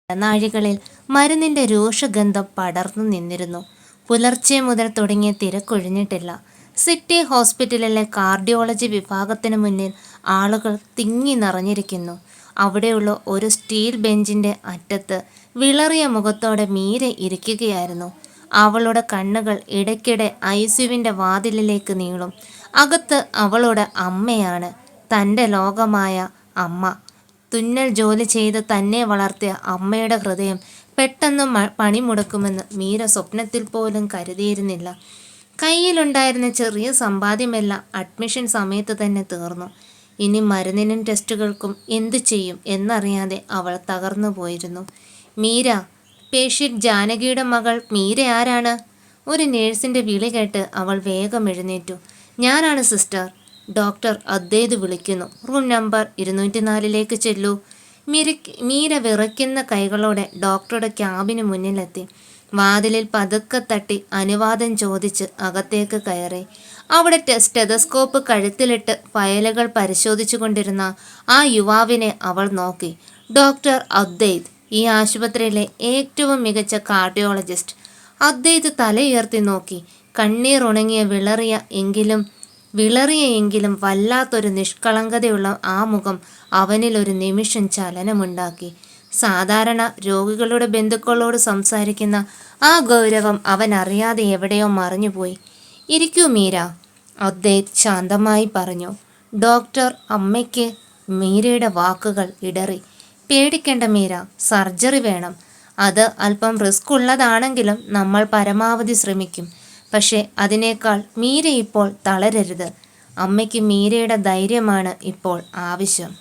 ഇടനാഴികളിൽ മരുന്നിന്റെ രൂക്ഷഗന്ധം പടർന്നു നിന്നിരുന്നു. പുലർച്ചെ മുതൽ തുടങ്ങിയ തിരക്കൊഴിഞ്ഞിട്ടില്ല. സിറ്റി ഹോസ്പിറ്റലിലെ കാർഡിയോളജി വിഭാഗത്തിന് മുന്നിൽ ആളുകൾ തിങ്ങി നിറഞ്ഞിരിക്കുന്നു. അവിടെയുള്ള ഒരു സ്റ്റീൽ ബെഞ്ചിന്റെ അറ്റത്ത് വിളറിയ മുഖത്തോടെ മീര ഇരിക്കുകയായിരുന്നു. അവളുടെ കണ്ണുകൾ ഇടയ്ക്കിടെ ഐസിയുവിന്റെ വാതിലിലേക്ക് നീളും. അകത്ത് അവളുടെ അമ്മയാണ്, തൻ്റെ ലോകമായ അമ്മ. തുന്നൽ ജോലി ചെയ്ത് തന്നെ വളർത്തിയ അമ്മയുടെ ഹൃദയം പെട്ടെന്ന് പണിമുടക്കുമെന്ന് മീര സ്വപ്നത്തിൽ പോലും കരുതിയിരുന്നില്ല. കയ്യിലുണ്ടായിരുന്ന ചെറിയ സമ്പാദ്യമെല്ലാം അഡ്മിഷൻ സമയത്ത് തന്നെ തീർന്നു. ഇനി മരുന്നിനും ടെസ്റ്റുകൾക്കും എന്തു ചെയ്യും എന്നറിയാതെ അവൾ തകർന്നു പോയിരുന്നു. മീര, പേഷ്യൻ്റ് ജാനകിയുടെ മകൾ മീര ആരാണ്? ഒരു നേഴ്സിൻ്റെ വിളി കേട്ട് അവൾ വേഗം എഴുന്നേറ്റു. ഞാനാണ് സിസ്റ്റർ, ഡോക്ടർ അദ്വൈത് വിളിക്കുന്നു. Room number 204 ചെല്ലൂ. മീര വിറയ്ക്കുന്ന കൈകളോടെ ഡോക്ടറുടെ ക്യാബിന് മുന്നിലെത്തി. വാതിലിൽ പതുക്കെ തട്ടി അനുവാദം ചോദിച്ച് അകത്തേക്ക് കയറി. അവിടെ സ്റ്റെതസ്കോപ്പ് കഴുത്തിലിട്ട് ഫയലുകൾ പരിശോധിച്ചു കൊണ്ടിരുന്ന ആ യുവാവിനെ അവൾ നോക്കി. ഡോക്ടർ അദ്വൈത്, ഈ ആശുപത്രിയിലെ ഏറ്റവും മികച്ച കാർഡിയോളജിസ്റ്റ്. അദ്വൈത് തലയുയർത്തി നോക്കി. കണ്ണീർ ഉണങ്ങിയ വിളറിയെങ്കിലും വല്ലാത്തൊരു നിഷ്കളങ്കതയുള്ള ആ മുഖം അവനിൽ ഒരു നിമിഷം ചലനമുണ്ടാക്കി. സാധാരണ രോഗികളുടെ ബന്ധുക്കളോട് സംസാരിക്കുന്ന ആ ഗൗരവം അവൻ അറിയാതെ എവിടെയോ മറഞ്ഞുപോയി. ഇരിക്കൂ മീര, അദ്വൈത് ശാന്തമായി പറഞ്ഞു. ഡോക്ടർ അമ്മയ്ക്ക് മീരയുടെ വാക്കുകൾ ഇടറി. പേടിക്കേണ്ട മീര, സർജറി വേണം. അത് അല്പം റിസ്ക് ഉള്ളതാണെങ്കിലും നമ്മൾ പരമാവധി ശ്രമിക്കും. പക്ഷേ അതിനേക്കാൾ മീര ഇപ്പോൾ തളരരുത്. അമ്മയ്ക്ക് മീരയുടെ ധൈര്യമാണ് ഇപ്പോൾ ആവശ്യം.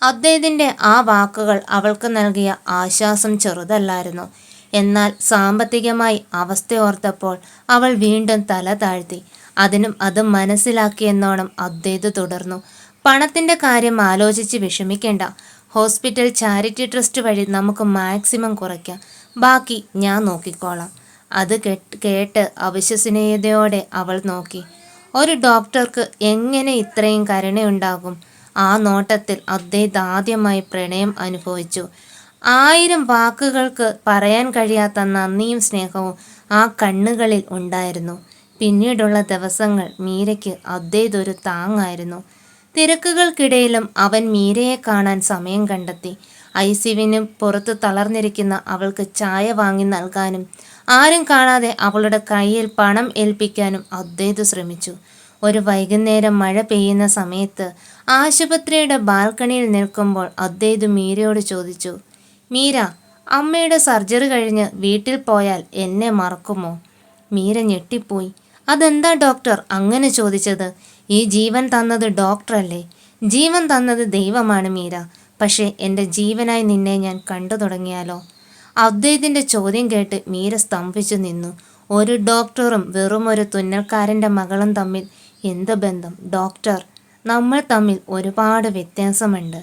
അദ്വൈതിൻ്റെ ആ വാക്കുകൾ അവൾക്ക് നൽകിയ ആശ്വാസം ചെറുതല്ലായിരുന്നു. എന്നാൽ സാമ്പത്തികമായി അവസ്ഥയോർത്തപ്പോൾ അവൾ വീണ്ടും തല താഴ്ത്തി. അത് മനസ്സിലാക്കിയെന്നോണം അദ്വൈത് തുടർന്നു. പണത്തിൻ്റെ കാര്യം ആലോചിച്ച് വിഷമിക്കേണ്ട. ഹോസ്പിറ്റൽ ചാരിറ്റി ട്രസ്റ്റ് വഴി നമുക്ക് മാക്സിമം കുറയ്ക്കാം. ബാക്കി ഞാൻ നോക്കിക്കോളാം. അത് കേട്ട് അവിശ്വസനീയതയോടെ അവൾ നോക്കി. ഒരു ഡോക്ടർക്ക് എങ്ങനെ ഇത്രയും കരുണയുണ്ടാകും? ആ നോട്ടത്തിൽ അദ്വൈത് ആദ്യമായി പ്രണയം അനുഭവിച്ചു. 1000 വാക്കുകൾക്ക് പറയാൻ കഴിയാത്ത നന്ദിയും സ്നേഹവും ആ കണ്ണുകളിൽ ഉണ്ടായിരുന്നു. പിന്നീടുള്ള ദിവസങ്ങൾ മീരയ്ക്ക് അദ്വൈത് ഒരു താങ്ങായിരുന്നു. തിരക്കുകൾക്കിടയിലും അവൻ മീരയെ കാണാൻ സമയം കണ്ടെത്തി. ഐസിയുവിന് പുറത്ത് തളർന്നിരിക്കുന്ന അവൾക്ക് ചായ വാങ്ങി നൽകാനും ആരും കാണാതെ അവളുടെ കയ്യിൽ പണം ഏൽപ്പിക്കാനും അദ്വൈത് ശ്രമിച്ചു. ഒരു വൈകുന്നേരം മഴ പെയ്യുന്ന സമയത്ത് ആശുപത്രിയുടെ ബാൽക്കണിയിൽ നിൽക്കുമ്പോൾ അദ്വൈത് മീരയോട് ചോദിച്ചു, മീര, അമ്മയുടെ സർജറി കഴിഞ്ഞ് വീട്ടിൽ പോയാൽ എന്നെ മറക്കുമോ? മീര ഞെട്ടിപ്പോയി. അതെന്താ ഡോക്ടർ അങ്ങനെ ചോദിച്ചത്? ഈ ജീവൻ തന്നത് ഡോക്ടറല്ലേ? ജീവൻ തന്നത് ദൈവമാണ് മീര. പക്ഷേ എൻ്റെ ജീവനായി നിന്നെ ഞാൻ കണ്ടു തുടങ്ങിയാലോ? അദ്വൈതിൻ്റെ ചോദ്യം കേട്ട് മീര സ്തംഭിച്ചു നിന്നു. ഒരു ഡോക്ടറും വെറുമൊരു തുന്നൽക്കാരൻ്റെ മകളും തമ്മിൽ എന്ത് ബന്ധം ഡോക്ടർ? നമ്മൾ തമ്മിൽ ഒരുപാട് വ്യത്യാസമുണ്ട്.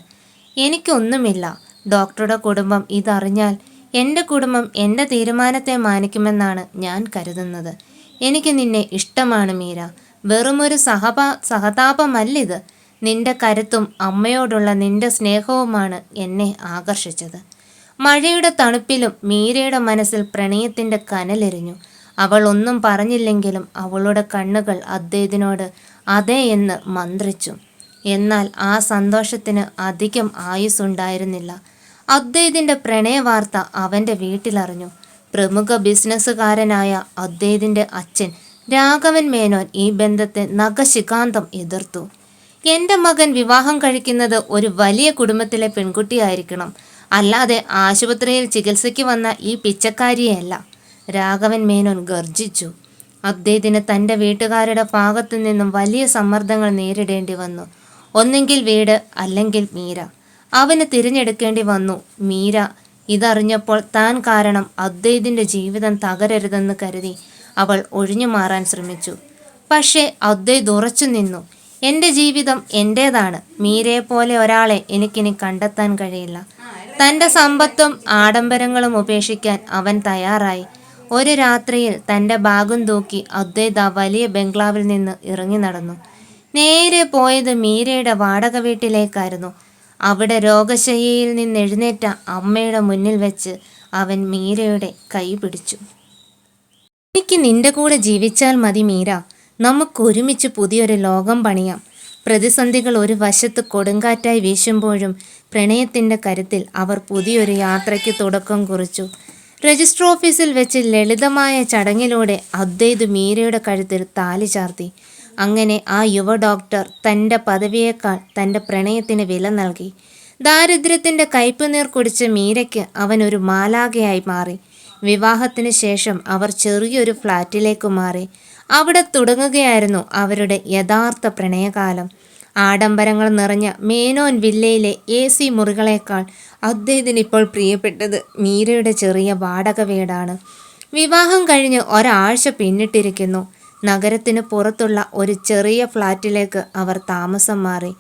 എനിക്കൊന്നുമില്ല. ഡോക്ടറുടെ കുടുംബം ഇതറിഞ്ഞാൽ എൻ്റെ കുടുംബം എൻ്റെ തീരുമാനത്തെ മാനിക്കുമെന്നാണ് ഞാൻ കരുതുന്നത്. എനിക്ക് നിന്നെ ഇഷ്ടമാണ് മീര. വെറുമൊരു സഹതാപമല്ലിത്. നിന്റെ കരുത്തും അമ്മയോടുള്ള നിന്റെ സ്നേഹവുമാണ് എന്നെ ആകർഷിച്ചത്. മഴയുടെ തണുപ്പിലും മീരയുടെ മനസ്സിൽ പ്രണയത്തിൻ്റെ കനലെരിഞ്ഞു. അവൾ ഒന്നും പറഞ്ഞില്ലെങ്കിലും അവളുടെ കണ്ണുകൾ അദ്വൈതിനോട് അതെ എന്ന് മന്ത്രിച്ചു. എന്നാൽ ആ സന്തോഷത്തിന് അധികം ആയുസ്സുണ്ടായിരുന്നില്ല. അദ്വൈതിൻ്റെ പ്രണയവാർത്ത അവൻ്റെ വീട്ടിലറിഞ്ഞു. പ്രമുഖ ബിസിനസ്സുകാരനായ അദ്വൈതിൻ്റെ അച്ഛൻ രാഘവൻ മേനോൻ ഈ ബന്ധത്തെ നഖശിഖാന്തം എതിർത്തു. എൻ്റെ മകൻ വിവാഹം കഴിക്കുന്നത് ഒരു വലിയ കുടുംബത്തിലെ പെൺകുട്ടിയായിരിക്കണം, അല്ലാതെ ആശുപത്രിയിൽ ചികിത്സയ്ക്ക് വന്ന ഈ പിച്ചക്കാരിയല്ല, രാഘവൻ മേനോൻ ഗർജിച്ചു. അദ്വൈതിന് തൻ്റെ വീട്ടുകാരുടെ ഭാഗത്തു നിന്നും വലിയ സമ്മർദ്ദങ്ങൾ നേരിടേണ്ടി വന്നു. ഒന്നെങ്കിൽ വീട്, അല്ലെങ്കിൽ മീര. അവന് തിരഞ്ഞെടുക്കേണ്ടി വന്നു മീര. ഇതറിഞ്ഞപ്പോൾ താൻ കാരണം അദ്വൈതിൻ്റെ ജീവിതം തകരരുതെന്ന് കരുതി അവൾ ഒഴിഞ്ഞു മാറാൻ ശ്രമിച്ചു. പക്ഷേ അദ്വൈത് ഉറച്ചു നിന്നു. എൻ്റെ ജീവിതം എൻ്റേതാണ്. മീരയെപ്പോലെ ഒരാളെ എനിക്കിനി കണ്ടെത്താൻ കഴിയില്ല. തൻ്റെ സമ്പത്തും ആഡംബരങ്ങളും ഉപേക്ഷിക്കാൻ അവൻ തയ്യാറായി. ഒരു രാത്രിയിൽ തൻ്റെ ബാഗും തൂക്കി അദ്വൈത് ആ വലിയ ബംഗ്ലാവിൽ നിന്ന് ഇറങ്ങി നടന്നു. നേരെ പോയത് മീരയുടെ വാടക വീട്ടിലേക്കായിരുന്നു. അവിടെ രോഗശയ്യയിൽ നിന്ന് എഴുന്നേറ്റ അമ്മയുടെ മുന്നിൽ വെച്ച് അവൻ മീരയുടെ കൈ പിടിച്ചു. എനിക്ക് നിന്റെ കൂടെ ജീവിച്ചാൽ മതി മീര. നമുക്കൊരുമിച്ച് പുതിയൊരു ലോകം പണിയാം. പ്രതിസന്ധികൾ ഒരു വശത്ത് കൊടുങ്കാറ്റായി വീശുമ്പോഴും പ്രണയത്തിൻ്റെ കരുത്തിൽ അവർ പുതിയൊരു യാത്രയ്ക്ക് തുടക്കം കുറിച്ചു. രജിസ്റ്റർ ഓഫീസിൽ വെച്ച് ലളിതമായ ചടങ്ങിലൂടെ അദ്വൈത് മീരയുടെ കഴുത്തിൽ താലി ചാർത്തി. അങ്ങനെ ആ യുവ ഡോക്ടർ തൻ്റെ പദവിയേക്കാൾ തൻ്റെ പ്രണയത്തിന് വില നൽകി. ദാരിദ്ര്യത്തിൻ്റെ കയ്പുനീർ കുടിച്ച മീരയ്ക്ക് അവൻ ഒരു മാലാഖയായി മാറി. വിവാഹത്തിന് ശേഷം അവർ ചെറിയൊരു ഫ്ലാറ്റിലേക്ക് മാറി. അവിടെ തുടങ്ങുകയായിരുന്നു അവരുടെ യഥാർത്ഥ പ്രണയകാലം. ആഡംബരങ്ങൾ നിറഞ്ഞ മേനോൻ വില്ലയിലെ AC മുറികളേക്കാൾ അദ്ദേഹത്തിന് ഇപ്പോൾ പ്രിയപ്പെട്ടത് മീരയുടെ ചെറിയ വാടക വീടാണ്. വിവാഹം കഴിഞ്ഞ് ഒരാഴ്ച പിന്നിട്ടിരിക്കുന്നു. നഗരത്തിന് പുറത്തുള്ള ഒരു ചെറിയ ഫ്ലാറ്റിലേക്ക് അവർ താമസം മാറി.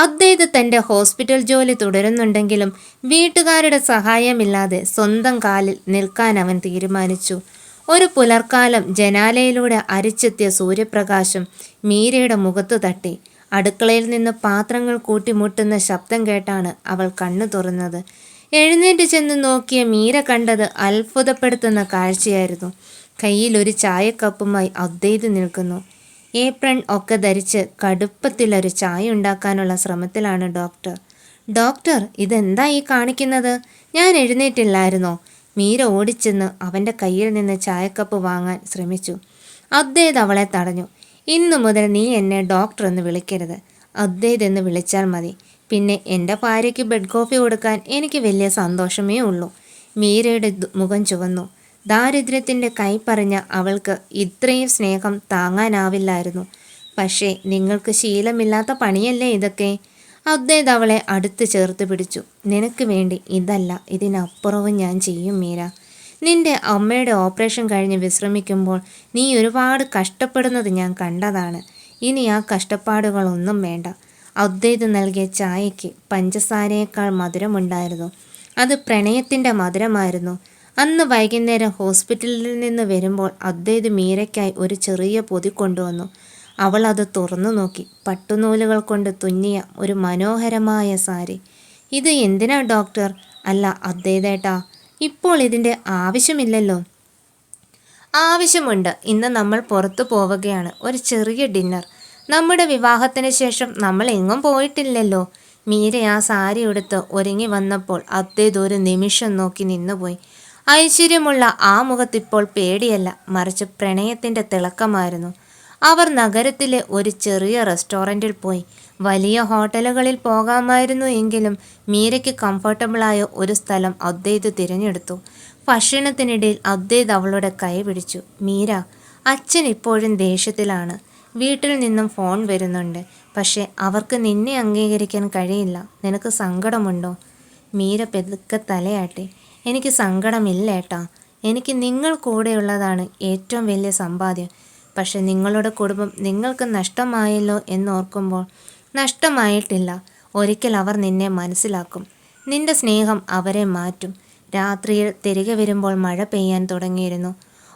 അദ്വൈത് തൻ്റെ ഹോസ്പിറ്റൽ ജോലി തുടരുന്നുണ്ടെങ്കിലും വീട്ടുകാരുടെ സഹായമില്ലാതെ സ്വന്തം കാലിൽ നിൽക്കാൻ അവൻ തീരുമാനിച്ചു. ഒരു പുലർക്കാലം ജനാലയിലൂടെ അരിച്ചെത്തിയ സൂര്യപ്രകാശം മീരയുടെ മുഖത്തു തട്ടി. അടുക്കളയിൽ നിന്ന് പാത്രങ്ങൾ കൂട്ടിമുട്ടുന്ന ശബ്ദം കേട്ടാണ് അവൾ കണ്ണു തുറന്നത്. എഴുന്നേറ്റ് ചെന്ന് നോക്കിയ മീര കണ്ടത് അത്ഭുതപ്പെടുത്തുന്ന കാഴ്ചയായിരുന്നു. കയ്യിൽ ഒരു ചായക്കപ്പുമായി അദ്വൈത് നിൽക്കുന്നു. ഏപ്രൺ ഒക്കെ ധരിച്ച് കടുപ്പത്തിലൊരു ചായ ഉണ്ടാക്കാനുള്ള ശ്രമത്തിലാണ് ഡോക്ടർ. ഡോക്ടർ, ഇതെന്താ ഈ കാണിക്കുന്നത്? ഞാൻ എഴുന്നേറ്റില്ലായിരുന്നോ? മീര ഓടിച്ചെന്ന് അവൻ്റെ കയ്യിൽ നിന്ന് ചായക്കപ്പ് വാങ്ങാൻ ശ്രമിച്ചു. അദ്വൈത് അവളെ തടഞ്ഞു. ഇന്നു മുതൽ നീ എന്നെ ഡോക്ടർ എന്ന് വിളിക്കരുത്. അദ്വൈത് എന്ന് വിളിച്ചാൽ മതി. പിന്നെ എൻ്റെ ഭാര്യയ്ക്ക് ബെഡ് കോഫി കൊടുക്കാൻ എനിക്ക് വലിയ സന്തോഷമേ ഉള്ളൂ. മീരയുടെ മുഖം ചുവന്നു. ദാരിദ്ര്യത്തിൻ്റെ കൈപ്പറിഞ്ഞ അവൾക്ക് ഇത്രയും സ്നേഹം താങ്ങാനാവില്ലായിരുന്നു. പക്ഷേ നിങ്ങൾക്ക് ശീലമില്ലാത്ത പണിയല്ലേ ഇതൊക്കെ? അദ്വൈത് അവളെ അടുത്ത് ചേർത്ത് പിടിച്ചു. നിനക്ക് വേണ്ടി ഇതല്ല, ഇതിനപ്പുറവും ഞാൻ ചെയ്യും മീര. നിന്റെ അമ്മയുടെ ഓപ്പറേഷൻ കഴിഞ്ഞ് വിശ്രമിക്കുമ്പോൾ നീ ഒരുപാട് കഷ്ടപ്പെടുന്നത് ഞാൻ കണ്ടതാണ്. ഇനി ആ കഷ്ടപ്പാടുകളൊന്നും വേണ്ട. അദ്വൈത് നൽകിയ ചായയ്ക്ക് പഞ്ചസാരയേക്കാൾ മധുരമുണ്ടായിരുന്നു. അത് പ്രണയത്തിൻ്റെ മധുരമായിരുന്നു. അന്ന് വൈകുന്നേരം ഹോസ്പിറ്റലിൽ നിന്ന് വരുമ്പോൾ അദ്വൈത് മീരയ്ക്കായി ഒരു ചെറിയ പൊതി കൊണ്ടുവന്നു. അവൾ അത് തുറന്നു നോക്കി. പട്ടുനൂലുകൾ കൊണ്ട് തുന്നിയ ഒരു മനോഹരമായ സാരി. ഇത് എന്തിനാ ഡോക്ടർ? അല്ല അദ്വൈതേട്ടാ, ഇപ്പോൾ ഇതിൻ്റെ ആവശ്യമില്ലല്ലോ. ആവശ്യമുണ്ട്. ഇന്ന് നമ്മൾ പുറത്തു പോവുകയാണ്, ഒരു ചെറിയ ഡിന്നർ. നമ്മുടെ വിവാഹത്തിന് ശേഷം നമ്മൾ എങ്ങും പോയിട്ടില്ലല്ലോ. മീര ആ സാരി എടുത്ത് ഒരുങ്ങി വന്നപ്പോൾ അദ്വൈത് ഒരു നിമിഷം നോക്കി നിന്നുപോയി. ഐശ്വര്യമുള്ള ആ മുഖത്തിപ്പോൾ പേടിയല്ല, മറിച്ച് പ്രണയത്തിൻ്റെ തിളക്കമായിരുന്നു. അവർ നഗരത്തിലെ ഒരു ചെറിയ റെസ്റ്റോറൻറ്റിൽ പോയി. വലിയ ഹോട്ടലുകളിൽ പോകാമായിരുന്നു എങ്കിലും മീരയ്ക്ക് കംഫർട്ടബിളായ ഒരു സ്ഥലം അദ്വൈത് തിരഞ്ഞെടുത്തു. ഭക്ഷണത്തിനിടയിൽ അദ്വൈത് അവളുടെ കൈ പിടിച്ചു. മീര, അച്ഛൻ ഇപ്പോഴും ദേഷ്യത്തിലാണ്. വീട്ടിൽ നിന്നും ഫോൺ വരുന്നുണ്ട്. പക്ഷേ അവർക്ക് നിന്നെ അംഗീകരിക്കാൻ കഴിയില്ല. നിനക്ക് സങ്കടമുണ്ടോ? മീര പെതുക്കെ തലയാട്ടി. എനിക്ക് സങ്കടമില്ല ഏട്ടാ. എനിക്ക് നിങ്ങൾ കൂടെയുള്ളതാണ് ഏറ്റവും വലിയ സമ്പാദ്യം. പക്ഷെ നിങ്ങളുടെ കുടുംബം നിങ്ങൾക്ക് നഷ്ടമായല്ലോ എന്നോർക്കുമ്പോൾ നഷ്ടമായിട്ടില്ല. ഒരിക്കൽ അവർ നിന്നെ മനസ്സിലാക്കും. നിന്റെ സ്നേഹം അവരെ മാറ്റും. രാത്രിയിൽ തിരികെ വരുമ്പോൾ മഴ പെയ്യാൻ തുടങ്ങിയിരുന്നു.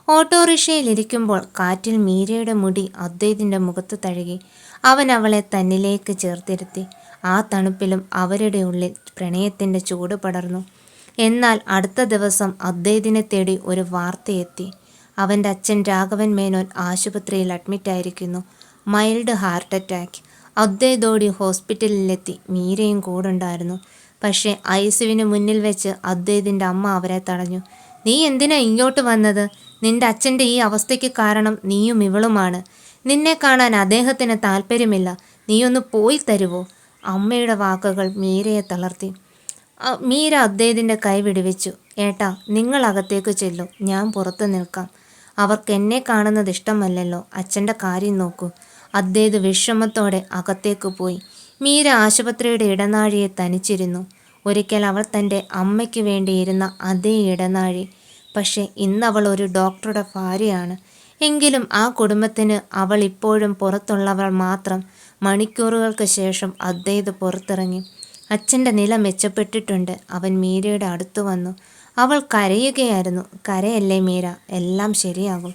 ഓട്ടോറിക്ഷയിലിരിക്കുമ്പോൾ കാറ്റിൽ മീരയുടെ മുടി അദ്വൈതിൻ്റെ മുഖത്ത് തഴുകി. അവൻ അവളെ തന്നിലേക്ക് ചേർത്തിരുത്തി. ആ തണുപ്പിലും അവരുടെ ഉള്ളിൽ പ്രണയത്തിൻ്റെ ചൂട് പടർന്നു. എന്നാൽ അടുത്ത ദിവസം അദ്വൈതിനെ തേടി ഒരു വാർത്തയെത്തി. അവൻ്റെ അച്ഛൻ രാഘവൻ മേനോൻ ആശുപത്രിയിൽ അഡ്മിറ്റായിരിക്കുന്നു. Mild heart attack. അദ്വൈതോടി ഹോസ്പിറ്റലിലെത്തി. മീരയും കൂടുണ്ടായിരുന്നു. പക്ഷേ ഐസിയുവിന് മുന്നിൽ വെച്ച് അദ്വൈതിൻ്റെ അമ്മ അവരെ തടഞ്ഞു. നീ എന്തിനാ ഇങ്ങോട്ട് വന്നത്? നിന്റെ അച്ഛൻ്റെ ഈ അവസ്ഥയ്ക്ക് കാരണം നീയും ഇവളുമാണ്. നിന്നെ കാണാൻ അദ്ദേഹത്തിന് താല്പര്യമില്ല. നീയൊന്ന് പോയി തരുവോ? അമ്മയുടെ വാക്കുകൾ മീരയെ തളർത്തി. മീര അദ്വൈതിൻ്റെ കൈ വിടുവിച്ചു. ഏട്ടാ, നിങ്ങൾ അകത്തേക്ക് ചെല്ലൂ, ഞാൻ പുറത്ത് നിൽക്കാം. അവർക്ക് എന്നെ കാണുന്നത് ഇഷ്ടമല്ലല്ലോ. അച്ഛൻ്റെ കാര്യം നോക്കൂ. അദ്വൈത് വിഷമത്തോടെ അകത്തേക്ക് പോയി. മീര ആശുപത്രിയുടെ ഇടനാഴിയെ തനിച്ചിരുന്നു. ഒരിക്കൽ അവൾ തൻ്റെ അമ്മയ്ക്ക് വേണ്ടിയിരുന്ന അതേ ഇടനാഴി. പക്ഷേ ഇന്നവൾ ഒരു ഡോക്ടറുടെ ഭാര്യയാണ്. എങ്കിലും ആ കുടുംബത്തിന് അവൾ ഇപ്പോഴും പുറത്തുള്ളവൾ മാത്രം. മണിക്കൂറുകൾക്ക് ശേഷം അദ്വൈത് പുറത്തിറങ്ങി. അച്ഛൻ്റെ നില മെച്ചപ്പെട്ടിട്ടുണ്ട്. അവൻ മീരയുടെ അടുത്ത് വന്നു. അവൾ കരയുകയായിരുന്നു. കരയല്ലേ മീര, എല്ലാം ശരിയാകും.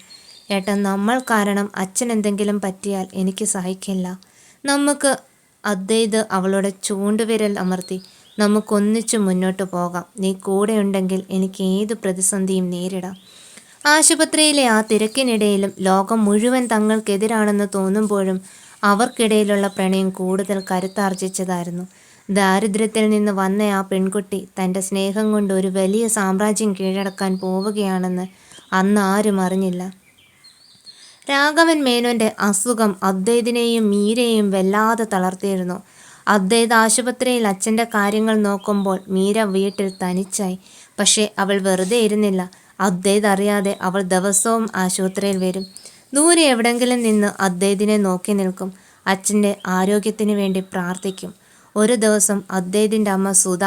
ഏട്ടാ, നമ്മൾ കാരണം അച്ഛൻ എന്തെങ്കിലും പറ്റിയാൽ എനിക്ക് സഹിക്കില്ല. നമുക്ക് അദ്വൈത് അവളുടെ ചൂണ്ടുവിരൽ അമർത്തി. നമുക്കൊന്നിച്ചു മുന്നോട്ട് പോകാം. നീ കൂടെയുണ്ടെങ്കിൽ എനിക്ക് ഏത് പ്രതിസന്ധിയും നേരിടാം. ആശുപത്രിയിലെ ആ തിരക്കിനിടയിലും ലോകം മുഴുവൻ തങ്ങൾക്കെതിരാണെന്ന് തോന്നുമ്പോഴും അവർക്കിടയിലുള്ള പ്രണയം കൂടുതൽ കരുത്താർജിച്ചതായിരുന്നു. ദാരിദ്ര്യത്തിൽ നിന്ന് വന്ന ആ പെൺകുട്ടി തൻ്റെ സ്നേഹം കൊണ്ട് ഒരു വലിയ സാമ്രാജ്യം കീഴടക്കാൻ പോവുകയാണെന്ന് അന്ന് ആരും അറിഞ്ഞില്ല. രാഘവൻ മേനോൻ്റെ അസുഖം അദ്വൈതിനെയും മീരയെയും വല്ലാതെ തളർത്തിയിരുന്നു. അദ്വൈത് ആശുപത്രിയിൽ അച്ഛൻ്റെ കാര്യങ്ങൾ നോക്കുമ്പോൾ മീര വീട്ടിൽ തനിച്ചായി. പക്ഷേ അവൾ വെറുതെ ഇരുന്നില്ല. അദ്വൈത് അറിയാതെ അവൾ ദിവസവും ആശുപത്രിയിൽ വരും. ദൂരെ എവിടെങ്കിലും നിന്ന് അദ്വൈതിനെ നോക്കി നിൽക്കും. അച്ഛൻ്റെ ആരോഗ്യത്തിന് വേണ്ടി പ്രാർത്ഥിക്കും. ഒരു ദിവസം അദ്വൈതിൻ്റെ അമ്മ സുധ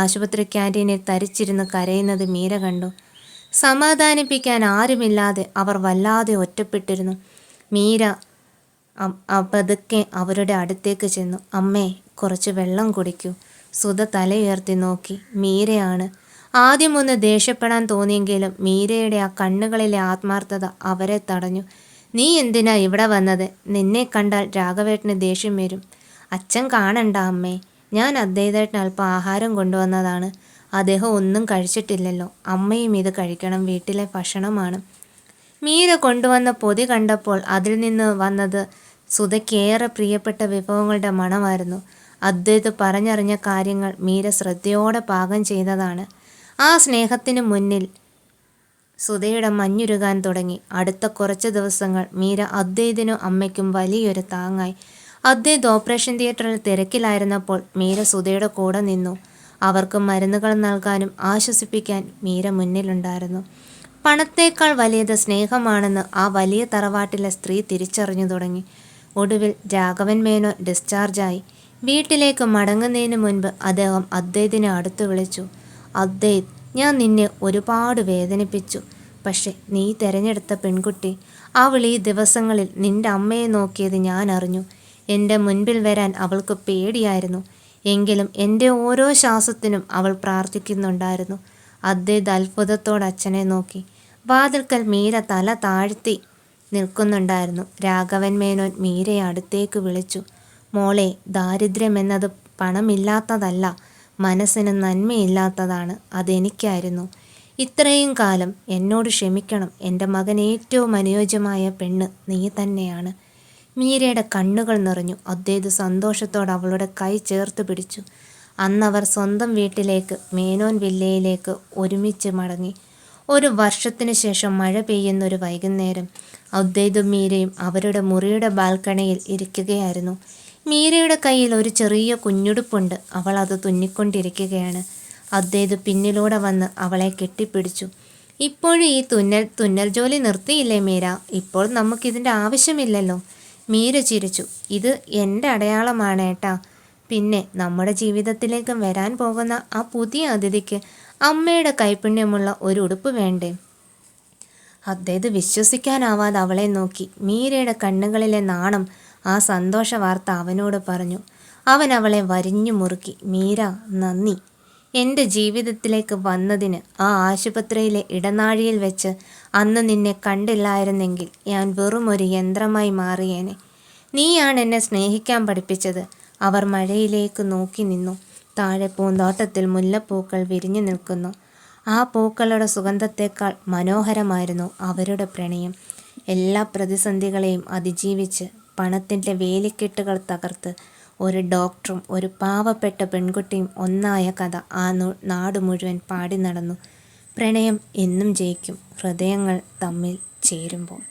ആശുപത്രി ക്യാൻറ്റീനിൽ തരിച്ചിരുന്ന് കരയുന്നത് മീര കണ്ടു. സമാധാനിപ്പിക്കാൻ ആരുമില്ലാതെ അവർ വല്ലാതെ ഒറ്റപ്പെട്ടിരുന്നു. മീര പതുക്കെ അവരുടെ അടുത്തേക്ക് ചെന്നു. അമ്മേ, കുറച്ച് വെള്ളം കുടിക്കൂ. സുധ തലയുയർത്തി നോക്കി. മീരയാണ്. ആദ്യമൊന്ന് ദേഷ്യപ്പെടാൻ തോന്നിയെങ്കിലും മീരയുടെ ആ കണ്ണുകളിലെ ആത്മാർത്ഥത അവരെ തടഞ്ഞു. നീ എന്തിനാ ഇവിടെ വന്നത്? നിന്നെ കണ്ടാൽ രാഘവേട്ടന് ദേഷ്യം വരും. അച്ഛൻ കാണണ്ട അമ്മേ, ഞാൻ അദ്വൈതേട്ടന് അല്പം ആഹാരം കൊണ്ടുവന്നതാണ്. അദ്ദേഹം ഒന്നും കഴിച്ചിട്ടില്ലല്ലോ. അമ്മയും ഇത് കഴിക്കണം, വീട്ടിലെ ഭക്ഷണമാണ്. മീര കൊണ്ടുവന്ന പൊതി കണ്ടപ്പോൾ അതിൽ നിന്ന് വന്നത് സുധയ്ക്കേറെ പ്രിയപ്പെട്ട വിഭവങ്ങളുടെ മണമായിരുന്നു. അദ്വൈത് പറഞ്ഞറിഞ്ഞ കാര്യങ്ങൾ മീര ശ്രദ്ധയോടെ പാകം ചെയ്തതാണ്. ആ സ്നേഹത്തിന് മുന്നിൽ സുധയുടെ മഞ്ഞുരുകാൻ തുടങ്ങി. അടുത്ത കുറച്ച് ദിവസങ്ങൾ മീര അദ്വൈതിനും അമ്മയ്ക്കും വലിയൊരു താങ്ങായി. അദ്വൈത് ഓപ്പറേഷൻ തിയേറ്ററിൽ തിരക്കിലായിരുന്നപ്പോൾ മീര സുധയുടെ കൂടെ നിന്നു. അവർക്ക് മരുന്നുകൾ നൽകാനും ആശ്വസിപ്പിക്കാൻ മീര മുന്നിലുണ്ടായിരുന്നു. പണത്തേക്കാൾ വലിയത് സ്നേഹമാണെന്ന് ആ വലിയ തറവാട്ടിലെ സ്ത്രീ തിരിച്ചറിഞ്ഞു തുടങ്ങി. ഒടുവിൽ രാഘവൻ മേനോൻ ഡിസ്ചാർജായി. വീട്ടിലേക്ക് മടങ്ങുന്നതിന് മുൻപ് അദ്ദേഹം അദ്വൈതിനെ അടുത്ത് വിളിച്ചു. അദ്വൈത്, ഞാൻ നിന്നെ ഒരുപാട് വേദനിപ്പിച്ചു. പക്ഷെ നീ തിരഞ്ഞെടുത്ത പെൺകുട്ടി, അവൾ ഈ ദിവസങ്ങളിൽ നിന്റെ അമ്മയെ നോക്കിയത് ഞാൻ അറിഞ്ഞു. എൻ്റെ മുൻപിൽ വരാൻ അവൾക്ക് പേടിയായിരുന്നു. എങ്കിലും എൻ്റെ ഓരോ ശ്വാസത്തിനും അവൾ പ്രാർത്ഥിക്കുന്നുണ്ടായിരുന്നു. അദ്വൈത് അത്ഭുതത്തോടെ അച്ഛനെ നോക്കി. വാതിൽക്കൽ മീര തല താഴ്ത്തി നിൽക്കുന്നുണ്ടായിരുന്നു. രാഘവൻ മേനോൻ മീരയെ അടുത്തേക്ക് വിളിച്ചു. മോളെ, ദാരിദ്ര്യമെന്നത് പണമില്ലാത്തതല്ല, മനസ്സിന് നന്മയില്ലാത്തതാണ്. അതെനിക്കായിരുന്നു. ഇത്രയും കാലം എന്നോട് ക്ഷമിക്കണം. എൻ്റെ മകൻ ഏറ്റവും അനുയോജ്യമായ പെണ്ണ് നീ തന്നെയാണ്. മീരയുടെ കണ്ണുകൾ നിറഞ്ഞു. അദ്വൈത് സന്തോഷത്തോടെ അവളുടെ കൈ ചേർത്ത് പിടിച്ചു. അന്നവർ സ്വന്തം വീട്ടിലേക്ക്, മേനോൻ വില്ലയിലേക്ക് ഒരുമിച്ച് മടങ്ങി. ഒരു വർഷത്തിനു ശേഷം മഴ പെയ്യുന്നൊരു വൈകുന്നേരം അദ്വൈതും മീരയും അവരുടെ മുറിയുടെ ബാൽക്കണിയിൽ ഇരിക്കുകയായിരുന്നു. മീരയുടെ കയ്യിൽ ഒരു ചെറിയ കുഞ്ഞുടുപ്പുണ്ട്. അവൾ അത് തുന്നിക്കൊണ്ടിരിക്കുകയാണ്. അദ്വൈത് പിന്നിലൂടെ വന്ന് അവളെ കെട്ടിപ്പിടിച്ചു. ഇപ്പോഴും ഈ തുന്നൽ ജോലി നിർത്തിയില്ലേ മീര? ഇപ്പോൾ നമുക്കിതിൻ്റെ ആവശ്യമില്ലല്ലോ. മീര ചിരിച്ചു. ഇത് എൻ്റെ അടയാളമാണ് ഏട്ടാ. പിന്നെ നമ്മുടെ ജീവിതത്തിലേക്ക് വരാൻ പോകുന്ന ആ പുതിയ അതിഥിക്ക് അമ്മയുടെ കൈപുണ്യമുള്ള ഒരു ഉടുപ്പ് വേണ്ടേ? അദ്വൈത് വിശ്വസിക്കാനാവാതെ അവളെ നോക്കി. മീരയുടെ കണ്ണുകളിലെ നാണം ആ സന്തോഷ വാർത്ത അവനോട് പറഞ്ഞു. അവൻ അവളെ വരിഞ്ഞു മുറുക്കി. മീര, നന്ദി. എൻ്റെ ജീവിതത്തിലേക്ക് വന്നതിന്. ആ ആശുപത്രിയിലെ ഇടനാഴിയിൽ വെച്ച് അന്ന് നിന്നെ കണ്ടില്ലായിരുന്നെങ്കിൽ ഞാൻ വെറും ഒരു യന്ത്രമായി മാറിയേനെ. നീയാണ് എന്നെ സ്നേഹിക്കാൻ പഠിപ്പിച്ചത്. അവർ മഴയിലേക്ക് നോക്കി നിന്നു. താഴെ പൂന്തോട്ടത്തിൽ മുല്ലപ്പൂക്കൾ വിരിഞ്ഞു നിൽക്കുന്നു. ആ പൂക്കളുടെ സുഗന്ധത്തേക്കാൾ മനോഹരമായിരുന്നു അവരുടെ പ്രണയം. എല്ലാ പ്രതിസന്ധികളെയും അതിജീവിച്ച് പണത്തിൻ്റെ വേലിക്കെട്ടുകൾ തകർത്ത് ഒരു ഡോക്ടറും ഒരു പാവപ്പെട്ട പെൺകുട്ടിയും ഒന്നായ കഥ ആ നാട് മുഴുവൻ പാടി നടന്നു. പ്രണയം എന്നും ജയിക്കും, ഹൃദയങ്ങൾ തമ്മിൽ ചേരുമ്പോൾ.